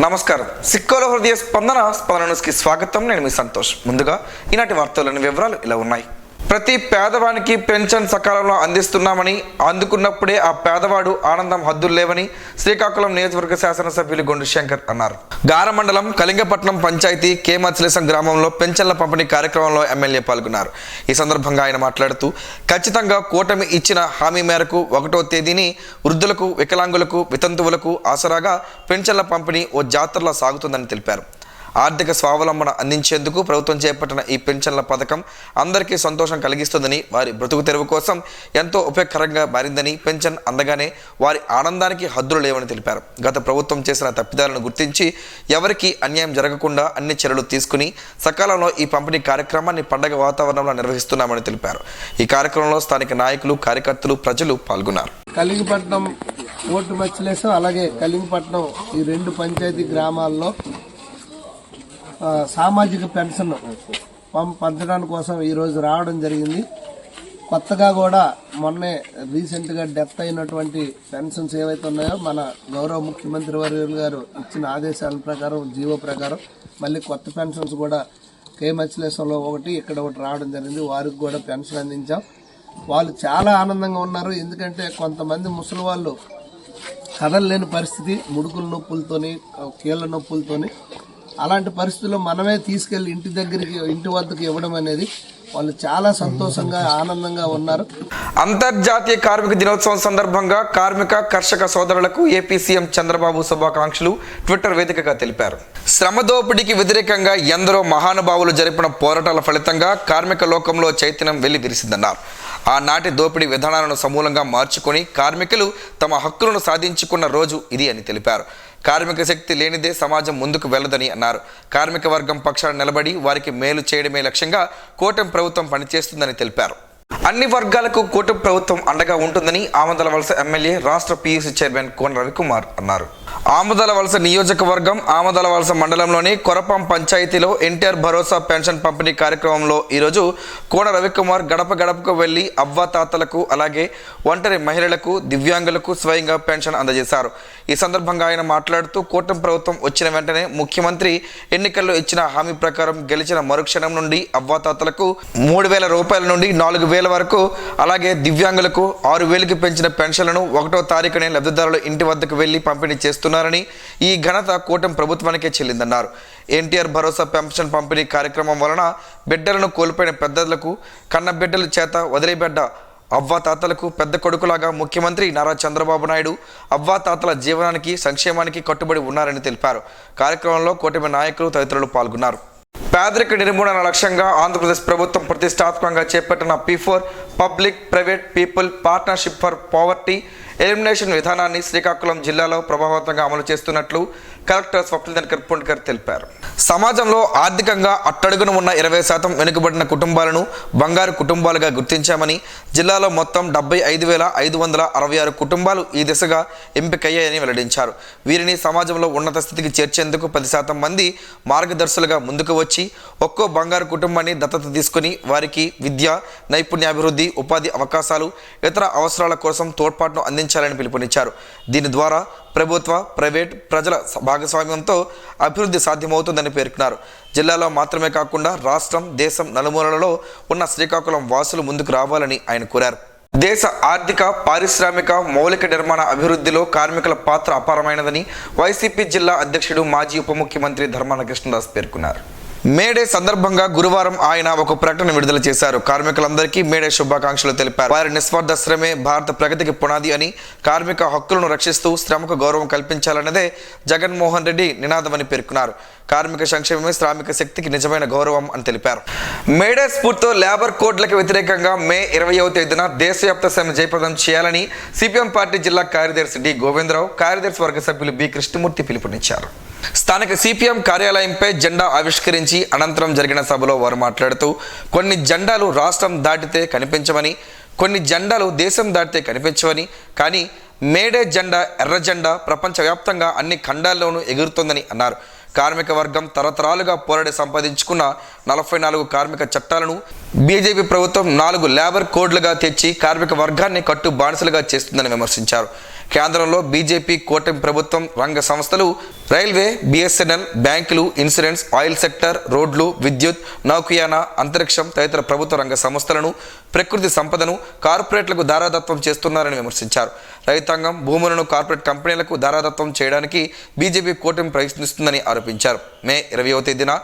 నమస్కారం. సిక్కోలో హృదయ స్పందన న్యూస్కి స్వాగతం. నేను మీ సంతోష్. ముందుగా ఈనాటి వార్తల్లోని వివరాలు ఇలా ఉన్నాయి. ప్రతి పేదవానికి పెన్షన్ సకాలంలో అందిస్తున్నామని, అందుకున్నప్పుడే ఆ పేదవాడు ఆనందం హద్దులు లేవని శ్రీకాకుళం నియోజకవర్గ శాసనసభ్యులు గొండు శంకర్ అన్నారు. గార మండలం కలింగపట్నం పంచాయతీ కేమత్స్లేసం గ్రామంలో పెన్షన్ల పంపిణీ కార్యక్రమంలో ఎమ్మెల్యే పాల్గొన్నారు. ఈ సందర్భంగా ఆయన మాట్లాడుతూ, ఖచ్చితంగా కూటమి ఇచ్చిన హామీ మేరకు 1వ తేదీని వృద్ధులకు, వికలాంగులకు, వితంతువులకు ఆసరాగా పెన్షన్ల పంపిణీ ఓ జాతరలా సాగుతుందని తెలిపారు. ఆర్థిక స్వావలంబన అందించేందుకు ప్రభుత్వం చేపట్టిన ఈ పెన్షన్ల పథకం అందరికీ సంతోషం కలిగిస్తుందని, వారి బ్రతుకు తెరువు కోసం ఎంతో ఉపయోగకరంగా మారిందని, పెన్షన్ అందగానే వారి ఆనందానికి హద్దులు లేవని తెలిపారు. గత ప్రభుత్వం చేసిన తప్పిదాలను గుర్తించి ఎవరికీ అన్యాయం జరగకుండా అన్ని చర్యలు తీసుకుని సకాలంలో ఈ పంపిణీ కార్యక్రమాన్ని పండగ వాతావరణంలో నిర్వహిస్తున్నామని తెలిపారు. ఈ కార్యక్రమంలో స్థానిక నాయకులు, కార్యకర్తలు, ప్రజలు పాల్గొన్నారు. కలింగపట్నం ఓటు మచ్చలేసం అలాగే కలింగపట్నం ఈ రెండు పంచాయతీ గ్రామాల్లో సామాజిక పెన్షన్ పంచడానికి కోసం ఈరోజు రావడం జరిగింది. కొత్తగా కూడా మొన్నే రీసెంట్గా డెత్ అయినటువంటి పెన్షన్స్ ఏవైతే ఉన్నాయో మన గౌరవ ముఖ్యమంత్రి వర్యులు గారు ఇచ్చిన ఆదేశాల ప్రకారం, జీవో ప్రకారం మళ్ళీ కొత్త పెన్షన్స్ కూడా కేమచ్చలేసంలో ఒకటి, ఇక్కడ ఒకటి రావడం జరిగింది. వారికి కూడా పెన్షన్ అందించాం. వాళ్ళు చాలా ఆనందంగా ఉన్నారు. ఎందుకంటే కొంతమంది ముసలి వాళ్ళు కదలలేని పరిస్థితి, ముడుకుల నొప్పులతోని, కీళ్ళ నొప్పులతోని, అలాంటి పరిస్థితుల్లో మనమే తీసుకెళ్లి ఇంటి వద్దకు ఇవ్వడం అనేది వాళ్ళు చాలా సంతోషంగా, ఆనందంగా ఉన్నారు. అంతర్జాతీయ కార్మిక దినోత్సవం సందర్భంగా కార్మిక, కర్షక సోదరులకు ఏపీ సీఎం చంద్రబాబు శుభాకాంక్షలు ట్విట్టర్ వేదికగా తెలిపారు. శ్రమ దోపిడీకి వ్యతిరేకంగా ఎందరో మహానుభావులు జరిపిన పోరాటాల ఫలితంగా కార్మిక లోకంలో చైతన్యం వెళ్లి విరిసిందన్నారు. ఆనాటి దోపిడీ విధానాలను సమూలంగా మార్చుకొని కార్మికులు తమ హక్కులను సాధించుకున్న రోజు ఇది అని తెలిపారు. కార్మిక శక్తి లేనిదే సమాజం ముందుకు వెళ్లదని అన్నారు. కార్మిక వర్గం పక్షాన నిలబడి వారికి మేలు చేయడమే లక్ష్యంగా కూటమి ప్రభుత్వం పనిచేస్తుందని తెలిపారు. అన్ని వర్గాలకు కూటమి ప్రభుత్వం అండగా ఉంటుందని ఆమదలవలస ఎమ్మెల్యే, రాష్ట్ర పీయూసీ చైర్మన్ కోన రవికుమార్ అన్నారు. ఆమదలవలస నియోజకవర్గం ఆమదలవలస మండలంలోని కొరపం పంచాయతీలో ఎన్టీఆర్ భరోసా పెన్షన్ పంపిణీ కార్యక్రమంలో ఈరోజు కోన రవికుమార్ గడప గడపకు వెళ్లి అవ్వాతాతలకు, అలాగే ఒంటరి మహిళలకు, దివ్యాంగులకు స్వయంగా పెన్షన్ అందజేశారు. ఈ సందర్భంగా ఆయన మాట్లాడుతూ, కూటమి ప్రభుత్వం వచ్చిన వెంటనే ముఖ్యమంత్రి ఎన్నికల్లో ఇచ్చిన హామీ ప్రకారం గెలిచిన మరుక్షణం నుండి అవ్వాతాతలకు 3,000 రూపాయల నుండి 4,000 వరకు, అలాగే దివ్యాంగులకు 6,000కి పెంచిన పెన్షన్లను 1వ తారీఖునే లబ్ధిదారుల ఇంటి వద్దకు వెళ్లి పంపిణీ చేస్తున్నారని, ఈ ఘనత కూటమి ప్రభుత్వానికే చెల్లిందన్నారు. ఎన్టీఆర్ భరోసా పెన్షన్ పంపిణీ కార్యక్రమం వలన బిడ్డలను కోల్పోయిన పెద్దలకు, కన్న బిడ్డల చేత వదిలిబెడ్డ అవ్వాతాతలకు పెద్ద కొడుకులాగా ముఖ్యమంత్రి నారా చంద్రబాబు నాయుడు అవ్వాతాతల జీవనానికి, సంక్షేమానికి కట్టుబడి ఉన్నారని తెలిపారు. కార్యక్రమంలో కూటమి నాయకులు తదితరులు పాల్గొన్నారు. పేదరిక నిర్మూలన లక్ష్యంగా ఆంధ్రప్రదేశ్ ప్రభుత్వం ప్రతిష్టాత్మకంగా చేపట్టిన P4 public private people partnership for poverty elimination విధానాన్ని శ్రీకాకుళం జిల్లాలో ప్రభావవంతంగా అమలు చేస్తున్నట్లు కలెక్టర్ స్వప్నదినకర్ పుండ్కర్ తెలిపారు. సమాజంలో ఆర్థికంగా అట్టడుగున ఉన్న 20% వెనుకబడిన కుటుంబాలను బంగారు కుటుంబాలుగా గుర్తించామని, జిల్లాలో మొత్తం 75,566 కుటుంబాలు ఈ దిశగా ఎంపికయ్యాయని వెల్లడించారు. వీరిని సమాజంలో ఉన్నత స్థితికి చేర్చేందుకు 10% మంది మార్గదర్శులుగా ముందుకు వచ్చి ఒక్కో బంగారు కుటుంబాన్ని దత్తత తీసుకుని వారికి విద్య, నైపుణ్యాభివృద్ధి, ఉపాధి అవకాశాలు, ఇతర అవసరాల కోసం తోడ్పాటును అందించాలని పిలుపునిచ్చారు. దీని ద్వారా ప్రభుత్వ, ప్రైవేట్, ప్రజల భాగస్వామ్యంతో అభివృద్ధి సాధ్యమవుతుందని పేర్కొన్నారు. జిల్లాలో మాత్రమే కాకుండా రాష్ట్రం, దేశం నలుమూలలలో ఉన్న శ్రీకాకుళం వాసులు ముందుకు రావాలని ఆయన కోరారు. దేశ ఆర్థిక, పారిశ్రామిక, మౌలిక నిర్మాణ అభివృద్ధిలో కార్మికుల పాత్ర అపారమైనదని వైసీపీ జిల్లా అధ్యక్షుడు, మాజీ ఉప ముఖ్యమంత్రి ధర్మాన కృష్ణదాస్ పేర్కొన్నారు. మేడే సందర్భంగా గురువారం ఆయన ఒక ప్రకటన విడుదల చేశారు. కార్మికులందరికీ మేడే శుభాకాంక్షలు తెలిపారు. వారి నిస్వార్థ శ్రమే భారత ప్రగతికి పునాది అని, కార్మిక హక్కులను రక్షిస్తూ శ్రమకు గౌరవం కల్పించాలన్నదే జగన్మోహన్ రెడ్డి నినాదమని పేర్కొన్నారు. కార్మిక సంక్షేమమే శ్రామిక శక్తికి నిజమైన గౌరవం అని తెలిపారు. మేడే స్ఫూర్తితో లేబర్ కోడ్లకు వ్యతిరేకంగా మే 20వ తేదీన దేశవ్యాప్త సమ్మె జయప్రదం చేయాలని సిపిఎం పార్టీ జిల్లా కార్యదర్శి డి గోవిందరావు, కార్యదర్శి వర్గ సభ్యులు బి కృష్ణమూర్తి పిలుపునిచ్చారు. స్థానిక సిపిఎం కార్యాలయంపై జెండా ఆవిష్కరించి అనంతరం జరిగిన సభలో వారు మాట్లాడుతూ, కొన్ని జెండాలు రాష్ట్రం దాటితే కనిపించవని, కొన్ని జెండాలు దేశం దాటితే కనిపించవని, కానీ మేడే జెండా, ఎర్ర జెండా ప్రపంచవ్యాప్తంగా అన్ని ఖండాల్లోనూ ఎగురుతోందని అన్నారు. కార్మిక వర్గం తరతరాలుగా పోరాడి సంపాదించుకున్న 44 కార్మిక చట్టాలను బీజేపీ ప్రభుత్వం 4 లేబర్ కోడ్లుగా తెచ్చి కార్మిక వర్గాన్ని కట్టు బానిసలుగా చేస్తుందని విమర్శించారు. కేంద్రంలో బీజేపీ కూటమి ప్రభుత్వం రంగ సంస్థలు రైల్వే, బిఎస్ఎన్ఎల్, బ్యాంకులు, ఇన్సూరెన్స్, ఆయిల్ సెక్టర్, రోడ్లు, విద్యుత్, నౌకాయాన, అంతరిక్షం తదితర ప్రభుత్వ రంగ సంస్థలను, ప్రకృతి సంపదను కార్పొరేట్లకు దారాదత్వం చేస్తున్నారని విమర్శించారు. రైతాంగం భూములను కార్పొరేట్ కంపెనీలకు దారాదత్వం చేయడానికి బీజేపీ కూటమి ప్రయత్నిస్తుందని ఆరోపించారు. మే 20వ తేదీన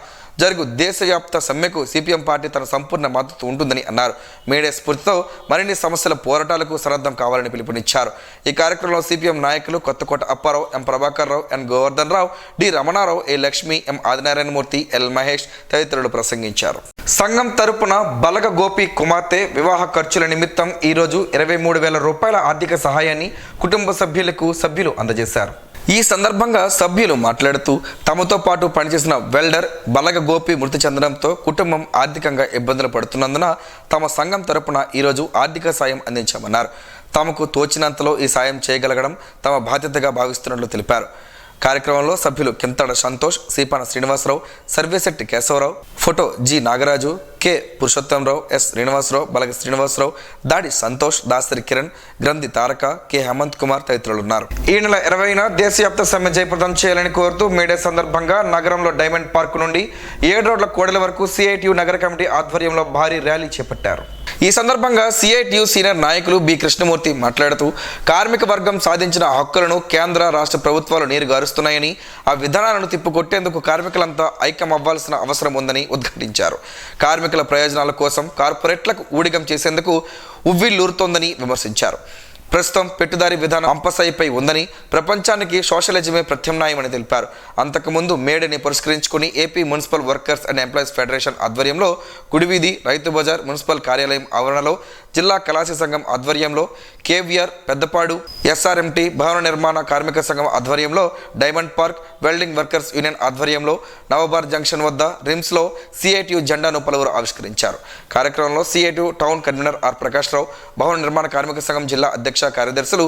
జరుగు దేశవ్యాప్త సమ్మెకు సిపిఎం పార్టీ తన సంపూర్ణ మద్దతు ఉంటుందని అన్నారు. మేడే స్ఫూర్తితో మరిన్ని సమస్యల పోరాటాలకు సన్నద్ధం కావాలని పిలుపునిచ్చారు. ఈ కార్యక్రమంలో సిపిఎం నాయకులు కొత్తకోట అప్పారావు, ఎం ప్రభాకర్ రావు, ఎన్ గోవర్ధన్ రావు, డి రమణారావు, ఏ లక్ష్మి, ఎం ఆదినారాయణమూర్తి, ఎల్ మహేష్ తదితరులు ప్రసంగించారు. సంఘం తరపున బలగ గోపి కుమార్తె వివాహ ఖర్చుల నిమిత్తం ఈరోజు 23,000 రూపాయల ఆర్థిక సహాయాన్ని కుటుంబ సభ్యులు అందజేశారు. ఈ సందర్భంగా సభ్యులు మాట్లాడుతూ తమతో పాటు పనిచేసిన వెల్డర్ బలగ గోపి మృతి చెందడంతో కుటుంబం ఆర్థికంగా ఇబ్బందులు పడుతున్నందున తమ సంఘం తరపున ఈరోజు ఆర్థిక సాయం అందించామన్నారు. తమకు తోచినంతలో ఈ సాయం చేయగలగడం తమ బాధ్యతగా భావిస్తున్నట్లు తెలిపారు. కార్యక్రమంలో సభ్యులు Kinthada Santosh, Seepana Srinivasarao, Sarvasetti Kesavarao, photo G Nagaraju, K Purushottamrao, S Srinivasarao, Balaga Srinivasarao, Dadi Santosh, Dasari Kiran, గ్రంథి తారక, కె హేమంత్ కుమార్ తదితరులు ఉన్నారు. ఈ నెల 20న దేశవ్యాప్త సమ్మె జయప్రదం చేయాలని కోరుతూ మేడే సందర్భంగా నగరంలో డైమండ్ పార్క్ నుండి 7 రోడ్ల కూడలి వరకు సిఐటియు నగర కమిటీ ఆధ్వర్యంలో భారీ ర్యాలీ చేపట్టారు. ఈ సందర్భంగా సిఐటియు సీనియర్ నాయకులు బి కృష్ణమూర్తి మాట్లాడుతూ కార్మిక వర్గం సాధించిన హక్కులను కేంద్ర రాష్ట్ర ప్రభుత్వాలు నీరుగారుస్తున్నాయని, ఆ విధానాలను తిప్పుకొట్టేందుకు కార్మికులంతా ఐక్యం అవ్వాల్సిన అవసరం ఉందని ఉద్ఘాటించారు. కార్మికుల ప్రయోజనాల కోసం కార్పొరేట్లకు ఊడిగం చేసేందుకు ఉవ్విళ్ళూరుతోందని విమర్శించారు. ప్రస్తుతం పెట్టుదారి విధానం అంపసైపై ఉందని, ప్రపంచానికి సోషలిజమే ప్రత్యామ్నాయమని తెలిపారు. అంతకుముందు మేడని పురస్కరించుకుని AP municipal workers and employees federation ఆధ్వర్యంలో గుడివీధి, రైతు బజార్, మున్సిపల్ కార్యాలయం ఆవరణలో, జిల్లా కళాశాల సంఘం ఆధ్వర్యంలో, కేవీఆర్, పెద్దపాడు, ఎస్ఆర్ఎంటీ భవన నిర్మాణ కార్మిక సంఘం ఆధ్వర్యంలో, diamond park, welding workers union ఆధ్వర్యంలో, నవబార్ జంక్షన్ వద్ద రిమ్స్లో సిఐటియు జెండాను పలువురు ఆవిష్కరించారు. కార్యక్రమంలో CITU town convener R Prakash Rao, భవన నిర్మాణ కార్మిక సంఘం జిల్లా అధ్యక్ష కార్యదర్శులు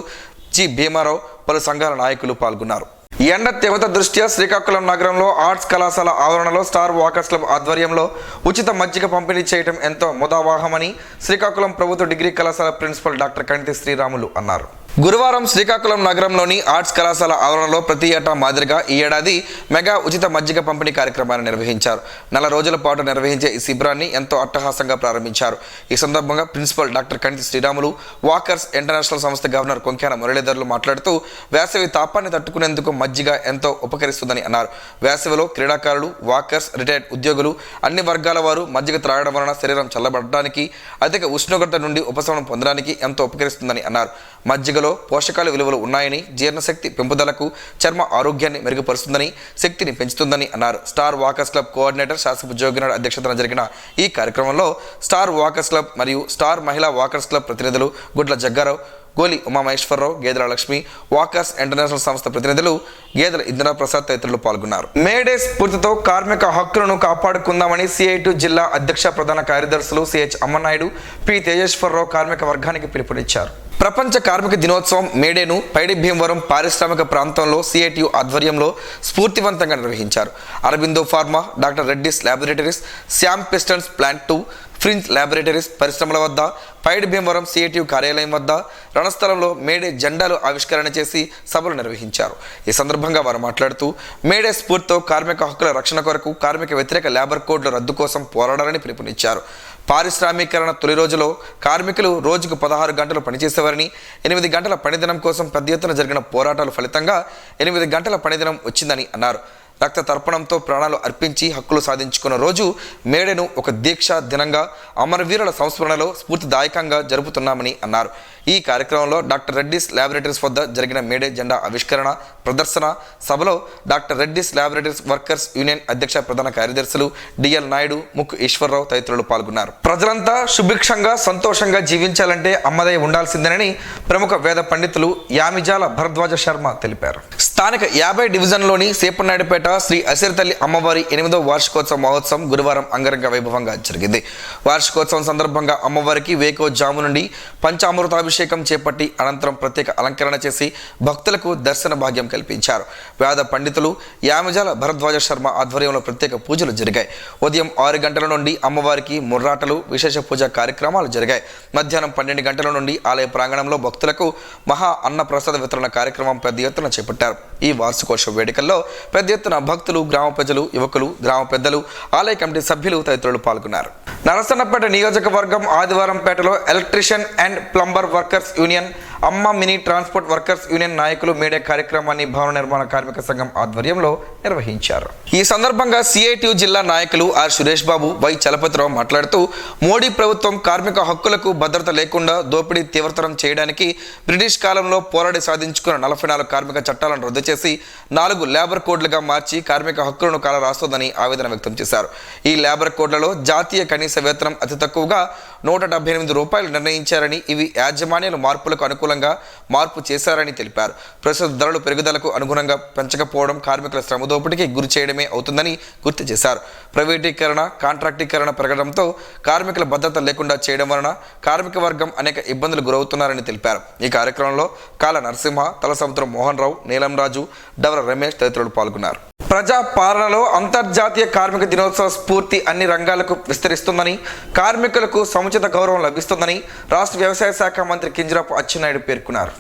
జి భీమారావు, పలు సంఘాల నాయకులు పాల్గొన్నారు. ఎండ తీవ్రత దృష్ట్యా శ్రీకాకుళం నగరంలో ఆర్ట్స్ కళాశాల ఆవరణలో స్టార్ వాకర్స్ క్లబ్ ఆధ్వర్యంలో ఉచిత మజ్జిగ పంపిణీ చేయడం ఎంతో ముదావాహమని శ్రీకాకుళం ప్రభుత్వ డిగ్రీ కళాశాల ప్రిన్సిపల్ డాక్టర్ కంటి శ్రీరాములు అన్నారు. గురువారం శ్రీకాకుళం నగరంలోని ఆర్ట్స్ కళాశాల ఆవరణలో ప్రతి ఏటా మాదిరిగా ఈ ఏడాది మెగా ఉచిత మజ్జిగ పంపిణీ కార్యక్రమాన్ని నిర్వహించారు. 4 రోజుల పాటు నిర్వహించే ఈ శిబిరాన్ని ఎంతో అట్టహాసంగా ప్రారంభించారు. ఈ సందర్భంగా ప్రిన్సిపల్ డాక్టర్ కంటి శ్రీరాములు, వాకర్స్ ఇంటర్నేషనల్ సంస్థ గవర్నర్ కొంక్యాన మురళీధర్లు మాట్లాడుతూ వేసవి తాపాన్ని తట్టుకునేందుకు మజ్జిగ ఎంతో ఉపకరిస్తుందని అన్నారు. వేసవిలో క్రీడాకారులు, వాకర్స్, రిటైర్డ్ ఉద్యోగులు, అన్ని వర్గాల వారు మజ్జిగ త్రాగడం వలన శరీరం చల్లబడడానికి, అధిక ఉష్ణోగ్రత నుండి ఉపశమనం పొందడానికి ఎంతో ఉపకరిస్తుందని అన్నారు. మజ్జిగలో పోషకాల విలువలు ఉన్నాయని, జీర్ణశక్తి పెంపుదలకు, చర్మ ఆరోగ్యాన్ని మెరుగుపరుస్తుందని, శక్తిని పెంచుతుందని అన్నారు. స్టార్ వాకర్స్ క్లబ్ కోఆర్డినేటర్ శాసపు జోగినాడు అధ్యక్షతన జరిగిన ఈ కార్యక్రమంలో స్టార్ వాకర్స్ క్లబ్ మరియు స్టార్ మహిళా వాకర్స్ క్లబ్ ప్రతినిధులు గుడ్ల జగ్గారావు, గోలి ఉమామహేశ్వరరావు, గేదెల లక్ష్మి, వాకర్స్ ఇంటర్నేషనల్ సంస్థ ప్రతినిధులు గేదెల ఇంద్రప్రసాద్ తదితరులు పాల్గొన్నారు. మేడే స్ఫూర్తితో కార్మిక హక్కులను కాపాడుకుందామని సిఐటియు జిల్లా అధ్యక్ష ప్రధాన కార్యదర్శులు సిహెచ్ అమ్మనాయుడు, పి తేజేశ్వరరావు కార్మిక వర్గానికి పిలుపునిచ్చారు. ప్రపంచ కార్మిక దినోత్సవం మేడేను పైడి భీమవరం పారిశ్రామిక ప్రాంతంలో సిఐటియు ఆధ్వర్యంలో స్ఫూర్తివంతంగా నిర్వహించారు. Aurobindo pharma, doctor Reddy's laboratories, Shyam pistons plant 2, ఫ్రిన్స్ ల్యాబొరేటరీస్ పరిశ్రమల వద్ద, పైడి భీమవరం సిఐటియు కార్యాలయం వద్ద రణస్థలంలో మేడే జెండాలు ఆవిష్కరణ చేసి సభలు నిర్వహించారు. ఈ సందర్భంగా వారు మాట్లాడుతూ మేడే స్ఫూర్తితో కార్మిక హక్కుల రక్షణ కొరకు కార్మిక వ్యతిరేక లేబర్ కోడ్ల రద్దు కోసం పోరాడాలని పిలుపునిచ్చారు. పారిశ్రామీకరణ తొలి రోజులో కార్మికులు రోజుకు 16 గంటలు పనిచేసేవారని, 8 గంటల పనిదినం కోసం పెద్ద ఎత్తున జరిగిన పోరాటాల ఫలితంగా 8 గంటల పనిదినం వచ్చిందని అన్నారు. రక్త తర్పణంతో ప్రాణాలు అర్పించి హక్కులు సాధించుకున్న రోజు మేడేను ఒక దీక్షా దినంగా అమరవీరుల సంస్మరణలో స్ఫూర్తిదాయకంగా జరుపుతున్నామని అన్నారు. ఈ కార్యక్రమంలో డాక్టర్ రెడ్డిస్ ల్యాబొరేటరీస్ వద్ద జరిగిన మేడే జెండా ఆవిష్కరణ ప్రదర్శన సభలో doctor Reddy's laboratories workers union అధ్యక్ష ప్రధాన కార్యదర్శులు డిఎల్ నాయుడు, ముక్కు ఈశ్వరరావు తదితరులు పాల్గొన్నారు. ప్రజలంతా సుభిక్షంగా సంతోషంగా జీవించాలంటే అమ్మదయ ఉండాల్సిందేనని ప్రముఖ వేద పండితులు యామిజాల భరద్వాజ శర్మ తెలిపారు. స్థానిక 50 డివిజన్లోని సేపనాయుడుపేట శ్రీ అసిరితల్లి అమ్మవారి 8వ వార్షికోత్సవ మహోత్సవం గురువారం అంగరంగ వైభవంగా జరిగింది. వార్షికోత్సవం సందర్భంగా అమ్మవారికి వేకో జాము నుండి పంచామృతాభిషేకం రుద్రాభిషేకం చేపట్టి అనంతరం ప్రత్యేక అలంకరణ చేసి భక్తులకు దర్శన భాగ్యం కల్పించారు. వేద పండితులు యామజాల భరద్వాజ శర్మ ఆధ్వర్యంలో ప్రత్యేక పూజలు జరిగాయి. ఉదయం 6 గంటల నుండి అమ్మవారికి ముర్రాటలు విశేష పూజా కార్యక్రమాలు జరిగాయి. మధ్యాహ్నం 12 గంటల నుండి ఆలయ ప్రాంగణంలో భక్తులకు మహా అన్న ప్రసాద వితరణ కార్యక్రమం పెద్ద ఎత్తున చేపట్టారు. ఈ వార్షికోత్సవ వేడుకల్లో పెద్ద ఎత్తున భక్తులు, గ్రామ ప్రజలు, యువకులు, గ్రామ పెద్దలు, ఆలయ కమిటీ సభ్యులు తదితరులు పాల్గొన్నారు. నరసన్నపేట నియోజకవర్గం ఆదివారంపేటలో electrician and plumber workers union, Amma mini transport workers union నాయకులు మేడే కార్యక్రమాన్ని భవన నిర్మాణ కార్మిక సంఘం ఆధ్వర్యంలో నిర్వహించారు. ఈ సందర్భంగా సిఐటియు జిల్లా నాయకులు ఆర్ సురేష్ బాబు, వై చలపతిరావు మాట్లాడుతూ మోడీ ప్రభుత్వం కార్మిక హక్కులకు భద్రత లేకుండా దోపిడీ తీవ్రతరం చేయడానికి బ్రిటిష్ కాలంలో పోరాడి సాధించుకున్న 44 కార్మిక చట్టాలను రద్దు చేసి 4 లేబర్ కోడ్లుగా మార్చి కార్మిక హక్కులను కాలరాస్తోందని ఆవేదన వ్యక్తం చేశారు. ఈ లేబర్ కోడ్లలో జాతీయ కనీస వేతనం అతి తక్కువగా 178 రూపాయలు నిర్ణయించారని, ఇవి యాజమాన్యాల మార్పులకు అనుకూలంగా మార్పు చేశారని తెలిపారు. ప్రస్తుత ధరలు పెరుగుదలకు అనుగుణంగా పెంచకపోవడం కార్మికుల శ్రమ దోపిడీకి గురి చేయడమే అవుతుందని గుర్తు చేశారు. ప్రైవేటీకరణ, కాంట్రాక్టీకరణ పెరగడంతో కార్మికుల భద్రత లేకుండా చేయడం వలన కార్మిక వర్గం అనేక ఇబ్బందులు గురవుతున్నారని తెలిపారు. ఈ కార్యక్రమంలో కాల నరసింహ, తలసముద్రం మోహన్ రావు, నీలం రాజు, డవర రమేష్ తదితరులు పాల్గొన్నారు. ప్రజా పాలనలో అంతర్జాతీయ కార్మిక దినోత్సవ స్ఫూర్తి అన్ని రంగాలకు విస్తరిస్తుందని, కార్మికులకు సముచిత గౌరవం లభిస్తుందని రాష్ట్ర వ్యవసాయ శాఖ మంత్రి కింజరాపు అచ్చెన్నాయుడు పేర్కొన్నారు.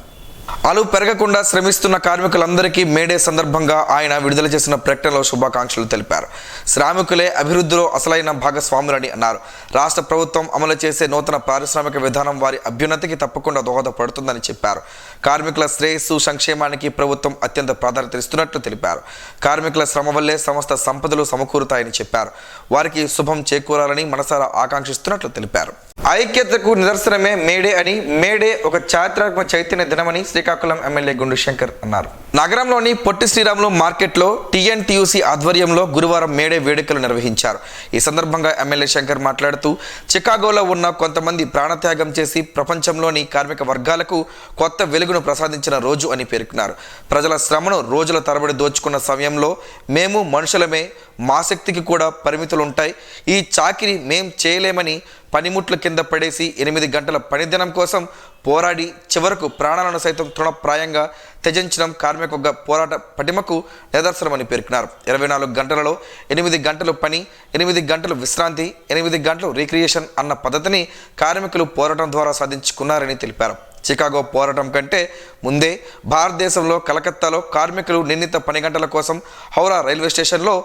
అలు పెరగకుండా శ్రమిస్తున్న కార్మికులందరికీ మేడే సందర్భంగా ఆయన విడుదల చేసిన ప్రకటనలో శుభాకాంక్షలు తెలిపారు. శ్రామికులే అభివృద్ధిలో అసలైన భాగస్వాములని అన్నారు. రాష్ట్ర ప్రభుత్వం అమలు చేసే నూతన పారిశ్రామిక విధానం వారి అభ్యున్నతికి తప్పకుండా దోహదపడుతుందని చెప్పారు. కార్మికుల శ్రేయస్సు, సంక్షేమానికి ప్రభుత్వం అత్యంత ప్రాధాన్యత ఇస్తున్నట్లు తెలిపారు. కార్మికుల శ్రమ వల్లే సమస్త సంపదలు సమకూరుతాయని చెప్పారు. వారికి శుభం చేకూరాలని మనసారా ఆకాంక్షిస్తున్నట్లు తెలిపారు. ఐక్యతకు నిదర్శనమే మేడే అని, మేడే ఒక చారిత్రాత్మక చైతన్య దినమని శ్రీకాకుళం ఎమ్మెల్యే గుండు శంకర్ అన్నారు. నగరంలోని పొట్టి శ్రీరాములు మార్కెట్లో టీఎన్టీయూసీ ఆధ్వర్యంలో గురువారం మేడే వేడుకలు నిర్వహించారు. ఈ సందర్భంగా ఎమ్మెల్యే శంకర్ మాట్లాడుతూ చికాగోలో ఉన్న కొంతమంది ప్రాణత్యాగం చేసి ప్రపంచంలోని కార్మిక వర్గాలకు కొత్త వెలుగును ప్రసాదించిన రోజు అని పేర్కొన్నారు. ప్రజల శ్రమను రోజుల తరబడి దోచుకున్న సమయంలో మేము మనుషులమే, మా శక్తికి కూడా పరిమితులుంటాయి, ఈ చాకిరి మేం చేయలేమని పనిముట్ల కింద పడేసి 8 గంటల పనిదినం కోసం పోరాడి చివరకు ప్రాణాలను సైతం తృణప్రాయంగా త్యజించడం కార్మిక పోరాట పటిమకు నిదర్శనమని పేర్కొన్నారు. 24 గంటలలో 8 గంటలు పని, 8 గంటలు విశ్రాంతి, 8 గంటలు రీక్రియేషన్ అన్న పద్ధతిని కార్మికులు పోరాటం ద్వారా సాధించుకున్నారని తెలిపారు. చికాగో పోరాటం కంటే ముందే భారతదేశంలో కలకత్తాలో కార్మికులు నిర్ణీత పని గంటల కోసం హౌరా రైల్వే స్టేషన్లో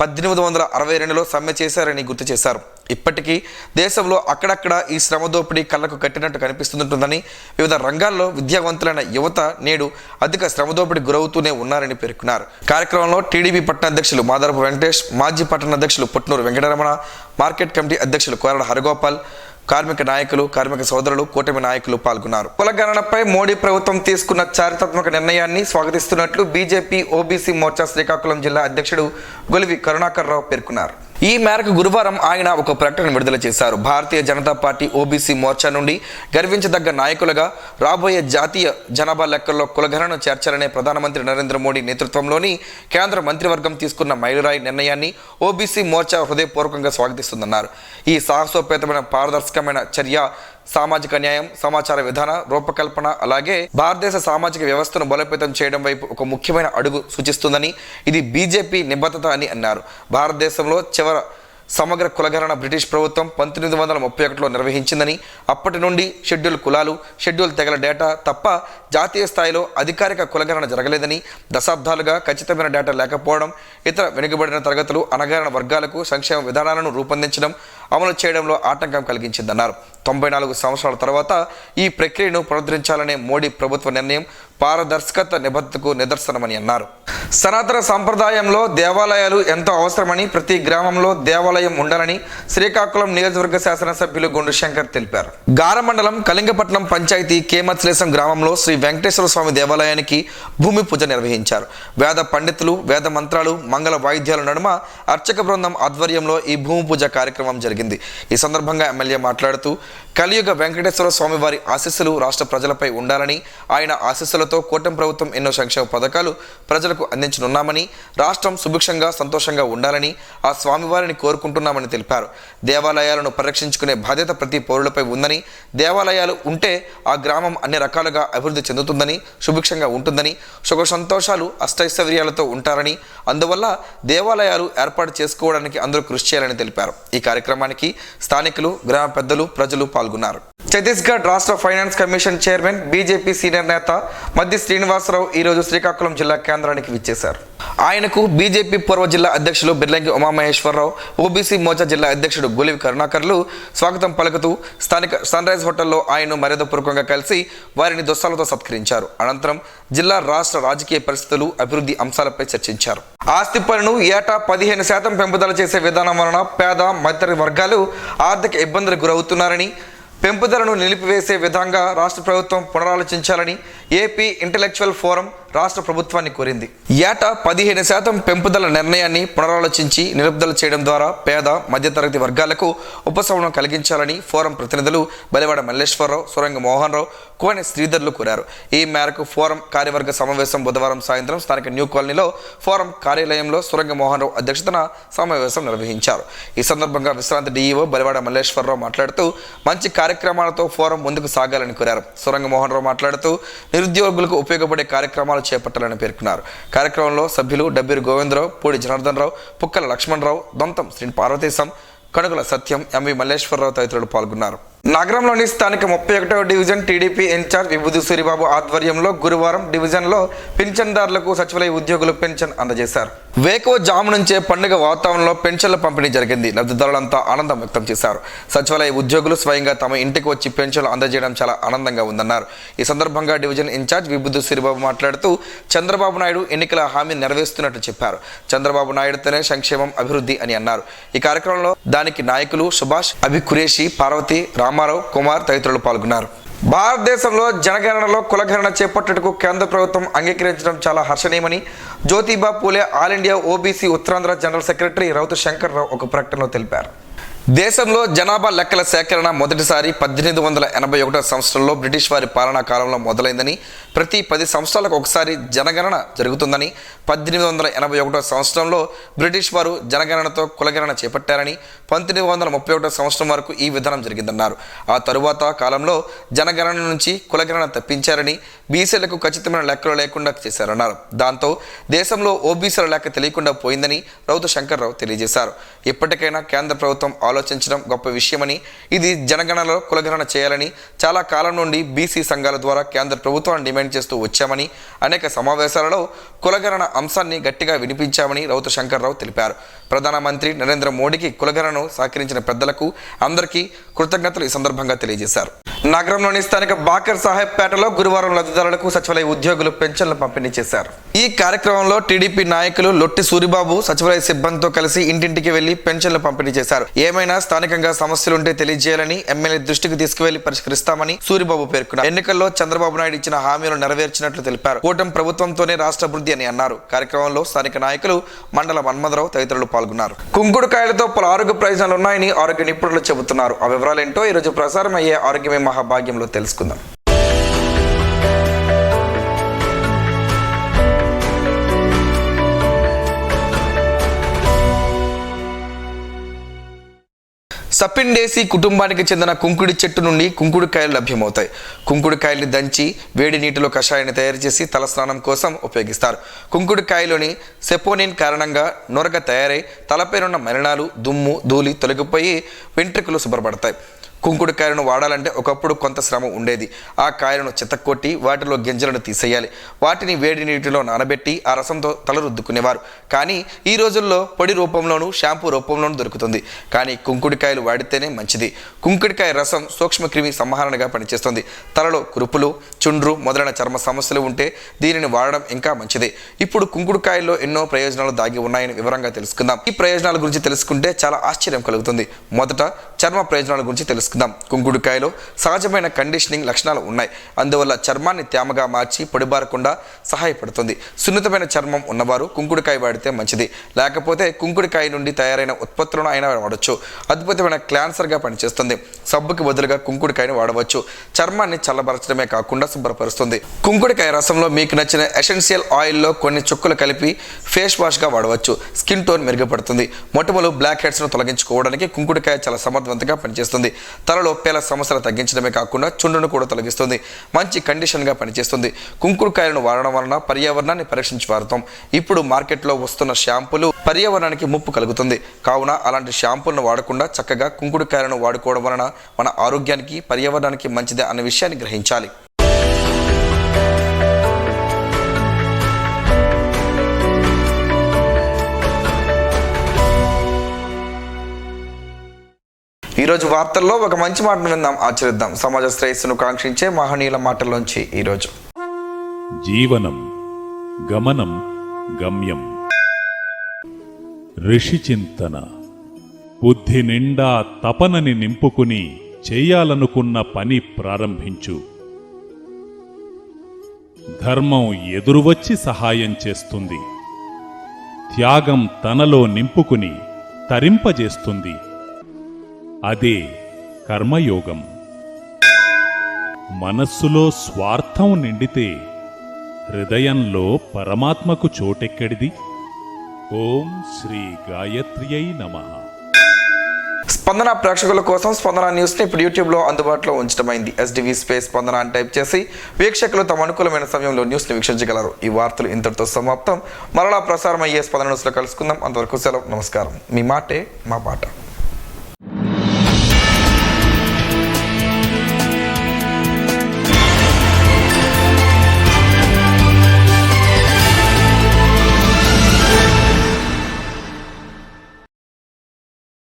1862లో సమ్మె చేశారని గుర్తు చేశారు. ఇప్పటికీ దేశంలో అక్కడక్కడ ఈ శ్రమ దోపిడీ కళ్ళకు కట్టినట్టు కనిపిస్తుంటుందని, వివిధ రంగాల్లో విద్యావంతులైన యువత నేడు అధిక శ్రమ దోపిడీ గురవుతూనే ఉన్నారని పేర్కొన్నారు. కార్యక్రమంలో టీడీపీ పట్టణ అధ్యక్షులు మాదారపు వెంకటేష్, మాజీ పట్టణ అధ్యక్షులు పుట్నూరు వెంకటరమణ, మార్కెట్ కమిటీ అధ్యక్షులు కోరడ హరిగోపాల్, కార్మిక నాయకులు, కార్మిక సోదరులు, కూటమి నాయకులు పాల్గొన్నారు. కులగణనపై మోడీ ప్రభుత్వం తీసుకున్న చారిత్రాత్మక నిర్ణయాన్ని స్వాగతిస్తున్నట్లు బీజేపీ ఓబీసీ మోర్చా శ్రీకాకుళం జిల్లా అధ్యక్షుడు గొలివి కరుణాకర్ రావు పేర్కొన్నారు. ఈ మేరకు గురువారం ఆయన ఒక ప్రకటన విడుదల చేశారు. భారతీయ జనతా పార్టీ ఓబీసీ మోర్చా నుండి గర్వించదగ్గ నాయకులుగా రాబోయే జాతీయ జనాభా లెక్కల్లో కులగణన చేర్చాలనే ప్రధానమంత్రి నరేంద్ర మోడీ నేతృత్వంలోని కేంద్ర మంత్రివర్గం తీసుకున్న మైలురాయి నిర్ణయాన్ని ఓబీసీ మోర్చా హృదయపూర్వకంగా స్వాగతిస్తుందన్నారు. ఈ సాహసోపేతమైన పారదర్శకమైన చర్య సామాజిక న్యాయం, సమాచార విధాన రూపకల్పన, అలాగే భారతదేశ సామాజిక వ్యవస్థను బలోపేతం చేయడం వైపు ఒక ముఖ్యమైన అడుగు సూచిస్తుందని, ఇది బీజేపీ నిబద్ధత అని అన్నారు. భారతదేశంలో చివర సమగ్ర కులగణన బ్రిటిష్ ప్రభుత్వం 1931లో నిర్వహించిందని, అప్పటి నుండి షెడ్యూల్ కులాలు, షెడ్యూల్ తెగల డేటా తప్ప జాతీయ స్థాయిలో అధికారిక కులగణన జరగలేదని, దశాబ్దాలుగా ఖచ్చితమైన డేటా లేకపోవడం, ఇతర వెనుకబడిన తరగతులు, అణగారిన వర్గాలకు సంక్షేమ విధానాలను రూపొందించడం, అమలు చేయడంలో ఆటంకం కలిగించిందన్నారు. 94 సంవత్సరాల తర్వాత ఈ ప్రక్రియను పునరుద్ధరించాలనే మోడీ ప్రభుత్వ నిర్ణయం పారదర్శకత నిబద్ధతకు నిదర్శనమని అన్నారు. సనాతన సంప్రదాయంలో దేవాలయాలు ఎంతో అవసరమని, ప్రతి గ్రామంలో దేవాలయం ఉండాలని శ్రీకాకుళం నియోజకవర్గ శాసనసభ్యులు గుండు శంకర్ తెలిపారు. గార మండలం కళింగపట్నం పంచాయతీ కేమత్లేశం గ్రామంలో శ్రీ వెంకటేశ్వర స్వామి దేవాలయానికి భూమి పూజ నిర్వహించారు. వేద పండితులు, వేద మంత్రాలు, మంగళ వాయిద్యాల నడుమ అర్చక బృందం ఆధ్వర్యంలో ఈ భూమి పూజ కార్యక్రమం జరిగింది. జరిగింది. ఈ సందర్భంగా ఎమ్మెల్యే మాట్లాడుతూ కలియుగ వెంకటేశ్వర స్వామి వారి ఆశీస్సులు రాష్ట్ర ప్రజలపై ఉండాలని, ఆయన ఆశీస్సులతో కూటమి ప్రభుత్వం ఎన్నో సంక్షేమ పథకాలు ప్రజలకు అందించనున్నామని, రాష్ట్రం సుభిక్షంగా సంతోషంగా ఉండాలని ఆ స్వామివారిని కోరుకుంటున్నామని తెలిపారు. దేవాలయాలను పరిరక్షించుకునే బాధ్యత ప్రతి పౌరులపై ఉందని, దేవాలయాలు ఉంటే ఆ గ్రామం అన్ని రకాలుగా అభివృద్ధి చెందుతుందని, సుభిక్షంగా ఉంటుందని, సుఖ సంతోషాలు అష్టైశ్వర్యాలతో ఉంటారని, అందువల్ల దేవాలయాలు ఏర్పాటు చేసుకోవడానికి అందరూ కృషి చేయాలని తెలిపారు. ఈ కార్యక్రమానికి స్థానికులు, గ్రామ పెద్దలు, ప్రజలు పాల్గొన్నారు. ఛత్తీస్గఢ్ రాష్ట్ర finance commission chairman, BJP senior నేత మద్ది శ్రీనివాసరావు ఈరోజు శ్రీకాకుళం జిల్లా కేంద్రానికి విచ్చేశారు. ఆయనకు బీజేపీ పూర్వ జిల్లా అధ్యక్షులు బిర్లంగి ఉమామహేశ్వరరావు, ఓబీసీ మోర్చా జిల్లా అధ్యక్షుడు గొలివి కరుణాకర్లు స్వాగతం పలుకుతూ స్థానిక సన్ రైజ్ హోటల్లో ఆయన్ను మర్యాదపూర్వకంగా కలిసి వారిని దుస్తాలతో సత్కరించారు. అనంతరం జిల్లా రాష్ట్ర రాజకీయ పరిస్థితులు, అభివృద్ధి అంశాలపై చర్చించారు. ఆస్తి పన్ను ఏటా 15% పెంపుదల చేసే విధానం వలన పేద మధ్యతరగతి వర్గాలు ఆర్థిక ఇబ్బందులకు గురవుతున్నారని, పెంపుదలను నిలిపివేసే విధంగా రాష్ట్ర ప్రభుత్వం పునరాలోచించాలని ఏపీ ఇంటలెక్చువల్ ఫోరం రాష్ట్ర ప్రభుత్వాన్ని కోరింది. ఏటా 15% పెంపుదల నిర్ణయాన్ని పునరాలోచించి నిలుపుదల చేయడం ద్వారా పేద మధ్యతరగతి వర్గాలకు ఉపశమనం కలిగించాలని ఫోరం ప్రతినిధులు బలివాడ మల్లేశ్వరరావు, సురంగ మోహన్ రావు, కోనె శ్రీధర్లు కోరారు. ఈ మేరకు ఫోరం కార్యవర్గ సమావేశం బుధవారం సాయంత్రం స్థానిక న్యూ కాలనీలో ఫోరం కార్యాలయంలో సురంగ మోహన్ రావు అధ్యక్షతన సమావేశం నిర్వహించారు. ఈ సందర్భంగా విశ్రాంతి డీఈఓ బలివాడ మల్లేశ్వరరావు మాట్లాడుతూ మంచి కార్యక్రమాలతో ఫోరం ముందుకు సాగాలని కోరారు. సురంగ మోహన్ రావు మాట్లాడుతూ నిరుద్యోగులకు ఉపయోగపడే కార్యక్రమాలు చేపట్టాలని పేర్కొన్నారు. కార్యక్రమంలో సభ్యులు డబ్బీరు గోవిందరావు, పూడి జనార్దన్ రావు, పుక్కల లక్ష్మణరావు, దొంతం శ్రీ పార్వతీశం, కనుగల సత్యం, ఎంవి మల్లేశ్వరరావు తదితరులు పాల్గొన్నారు. నగరంలోని స్థానిక 31వ డివిజన్ టీడీపీ ఇన్ఛార్జ్ విభూతి సూరిబాబు ఆధ్వర్యంలో గురువారం డివిజన్లో పింఛన్దారులకు సచివాలయ ఉద్యోగులు పెన్షన్ అందజేశారు. వేకువ జాము నుంచే పండుగ వాతావరణంలో పెన్షన్ల పంపిణీ జరిగింది. లబ్ధిదారులంతా ఆనందం వ్యక్తం చేశారు. సచివాలయ ఉద్యోగులు స్వయంగా తమ ఇంటికి వచ్చి పెన్షన్లు అందజేయడం చాలా ఆనందంగా ఉందన్నారు. ఈ సందర్భంగా డివిజన్ ఇన్ఛార్జ్ విభూతి సూరిబాబు మాట్లాడుతూ చంద్రబాబు నాయుడు ఎన్నికల హామీ నెరవేరుస్తున్నట్టు చెప్పారు. చంద్రబాబు నాయుడుతోనే సంక్షేమం, అభివృద్ధి అని అన్నారు. ఈ కార్యక్రమంలో దానికి నాయకులు సుభాష్, అభి ఖురేషి, పార్వతి, రామారావు, కుమార్ తదితరులు పాల్గొన్నారు. భారతదేశంలో జనగణనలో కులగణన చేపట్టేందుకు కేంద్ర ప్రభుత్వం అంగీకరించడం చాలా హర్షణీయమని Jyotiba Phule all India OBC Uttarandhra general secretary Rautu Shankar Rao ఒక ప్రకటనలో తెలిపారు. దేశంలో జనాభా లెక్కల సేకరణ మొదటిసారి 1881 సంవత్సరంలో బ్రిటిష్ వారి పాలనా కాలంలో మొదలైందని, ప్రతి 10 సంవత్సరాలకు ఒకసారి జనగణన జరుగుతుందని, 1881 సంవత్సరంలో బ్రిటిష్ వారు జనగణనతో కులగణన చేపట్టారని, 1931 సంవత్సరం వరకు ఈ విధానం జరిగిందన్నారు. ఆ తరువాత కాలంలో జనగణన నుంచి కులగణన తప్పించారని, బీసీలకు ఖచ్చితమైన లెక్కలు లేకుండా చేశారన్నారు. దాంతో దేశంలో ఓబీసీల లెక్క తెలియకుండా పోయిందని రౌతు శంకర్రావు తెలియజేశారు. ఇప్పటికైనా కేంద్ర ప్రభుత్వం ఆలోచించడం గొప్ప విషయమని, ఇది జనగణనలో కులగణన చేయాలని చాలా కాలం నుండి బీసీ సంఘాల ద్వారా కేంద్ర ప్రభుత్వాన్ని డిమాండ్ చేస్తూ వచ్చామని, అనేక సమావేశాలలో కులగణన అంశాన్ని గట్టిగా వినిపించామని రౌతు శంకర్రావు తెలిపారు. ప్రధానమంత్రి నరేంద్ర మోడీకి కులగణనను సహకరించిన పెద్దలకు అందరికీ కృతజ్ఞతలు ఈ సందర్భంగా తెలియజేశారు. నగరంలోని స్థానిక బాకర్ సాహెబ్ పేటలో గురువారం లబ్ధిదారులకు సచివాలయ ఉద్యోగులు పెన్షన్లు పంపిణీ చేశారు. ఈ కార్యక్రమంలో టీడీపీ నాయకులు లొట్టి సూరిబాబు సచివాలయ సిబ్బందితో కలిసి ఇంటింటికి వెళ్లి పెన్షన్లు పంపిణీ చేశారు. ఏమైనా స్థానికంగా సమస్యలుంటే తెలియజేయాలని, ఎమ్మెల్యే దృష్టికి తీసుకువెళ్లి పరిష్కరిస్తామని సూరిబాబు పేర్కొన్నారు. ఎన్నికల్లో చంద్రబాబు నాయుడు ఇచ్చిన హామీలను నెరవేర్చినట్లు తెలిపారు. కూటమి ప్రభుత్వంతోనే రాష్ట్ర అభివృద్ధి అని అన్నారు. కార్యక్రమంలో స్థానిక నాయకులు మండల మన్మథరావు తదితరులు పాల్గొన్నారు. కుంకుడుకాయలతో పలు ఆరోగ్య ప్రయోజనాలు ఉన్నాయని ఆరోగ్య నిపుణులు చెబుతున్నారు. ఆ వివరాలేంటో ఈరోజు ప్రసారం అయ్యే ఆరోగ్యమే మహాభాగ్యంలో తెలుసుకుందాం. సప్పిండేసి కుటుంబానికి చెందిన కుంకుడి చెట్టు నుండి కుంకుడుకాయలు లభ్యమవుతాయి. కుంకుడుకాయల్ని దంచి వేడి నీటిలో కషాయాన్ని తయారు చేసి తలస్నానం కోసం ఉపయోగిస్తారు. కుంకుడుకాయలోని సెపోనిన్ కారణంగా నొరగ తయారై తలపైనున్న మలినాలు, దుమ్ము, ధూళి తొలగిపోయి వెంట్రుకలు శుభ్రపడతాయి. కుంకుడుకాయలను వాడాలంటే ఒకప్పుడు కొంత శ్రమ ఉండేది. ఆ కాయలను చితక్కొట్టి వాటిలో గింజలను తీసేయాలి. వాటిని వేడి నీటిలో నానబెట్టి ఆ రసంతో తల రుద్దుకునేవారు. కానీ ఈ రోజుల్లో పొడి రూపంలోనూ షాంపూ రూపంలోనూ దొరుకుతుంది. కానీ కుంకుడుకాయలు వాడితేనే మంచిది. కుంకుడుకాయ రసం సూక్ష్మక్రిమి సంహరణగా పనిచేస్తుంది. తలలో కురుపులు, చుండ్రు మొదలైన చర్మ సమస్యలు ఉంటే దీనిని వాడడం ఇంకా మంచిది. ఇప్పుడు కుంకుడుకాయల్లో ఎన్నో ప్రయోజనాలు దాగి ఉన్నాయని వివరంగా తెలుసుకుందాం. ఈ ప్రయోజనాల గురించి తెలుసుకుంటే చాలా ఆశ్చర్యం కలుగుతుంది. మొదట చర్మ ప్రయోజనాల గురించి తెలుసుకుందాం. తెలుసుకుందాం. కుంకుడుకాయలో సహజమైన కండిషనింగ్ లక్షణాలు ఉన్నాయి. అందువల్ల చర్మాన్ని తేమగా మార్చి పొడిబారకుండా సహాయపడుతుంది. సున్నితమైన చర్మం ఉన్నవారు కుంకుడుకాయ వాడితే మంచిది. లేకపోతే కుంకుడుకాయ నుండి తయారైన ఉత్పత్తులను అయినా వాడవచ్చు. అద్భుతమైన క్లాన్సర్గా పనిచేస్తుంది. సబ్బుకి బదులుగా కుంకుడుకాయని వాడవచ్చు. చర్మాన్ని చల్లబరచడమే కాకుండా శుభ్రపరుస్తుంది. కుంకుడుకాయ రసంలో మీకు నచ్చిన ఎసెన్షియల్ ఆయిల్లో కొన్ని చుక్కలు కలిపి ఫేస్ వాష్గా వాడవచ్చు. స్కిన్ టోన్ మెరుగుపడుతుంది. మొటిమలు, బ్లాక్ హెడ్స్ను తొలగించుకోవడానికి కుంకుడుకాయ చాలా సమర్థవంతంగా పనిచేస్తుంది. తలలో పేల సమస్యలు తగ్గించడమే కాకుండా చుండును కూడా తొలగిస్తుంది. మంచి కండిషన్గా పనిచేస్తుంది. కుంకుడుకాయలను వాడడం వలన పర్యావరణాన్ని పరీక్షించి వాడతాం. ఇప్పుడు మార్కెట్లో వస్తున్న షాంపూలు పర్యావరణానికి ముప్పు కలుగుతుంది. కావున అలాంటి షాంపూలను వాడకుండా చక్కగా కుంకుడుకాయలను వాడుకోవడం వలన మన ఆరోగ్యానికి, పర్యావరణానికి మంచిదే అన్న విషయాన్ని గ్రహించాలి. ఈరోజు వార్తల్లో ఒక మంచి మాటను విందాం, ఆచరిద్దాం. సమాజ శ్రేయస్సును కాంక్షించే మహనీయుల మాటల్లోంచి ఈరోజు. జీవనం గమనం గమ్యం. ఋషి చింతన. బుద్ధి నిండా తపనని నింపుకుని చెయ్యాలనుకున్న పని ప్రారంభించు. ధర్మం ఎదురువచ్చి సహాయం చేస్తుంది. త్యాగం తనలో నింపుకుని తరింపజేస్తుంది. అదే కర్మయోగం. మనస్సులో స్వార్థం నిండితే హృదయంలో పరమాత్మకు చోటెక్కడిది? ఓం శ్రీ గాయత్ర్యై నమః. స్పందన ప్రేక్షకుల కోసం స్పందన న్యూస్ని ఇప్పుడు యూట్యూబ్లో అందుబాటులో ఉంచడమైంది. SDV స్పేస్ స్పందన అని టైప్ చేసి వీక్షకులు తమ అనుకూలమైన సమయంలో న్యూస్ని వీక్షించగలరు. ఈ వార్తలు ఇంతటితో సమాప్తం. మరలా ప్రసారం అయ్యే స్పందన న్యూస్లో కలుసుకుందాం. అంతవరకు సెలవు. నమస్కారం. మీ మాటే మా పాట.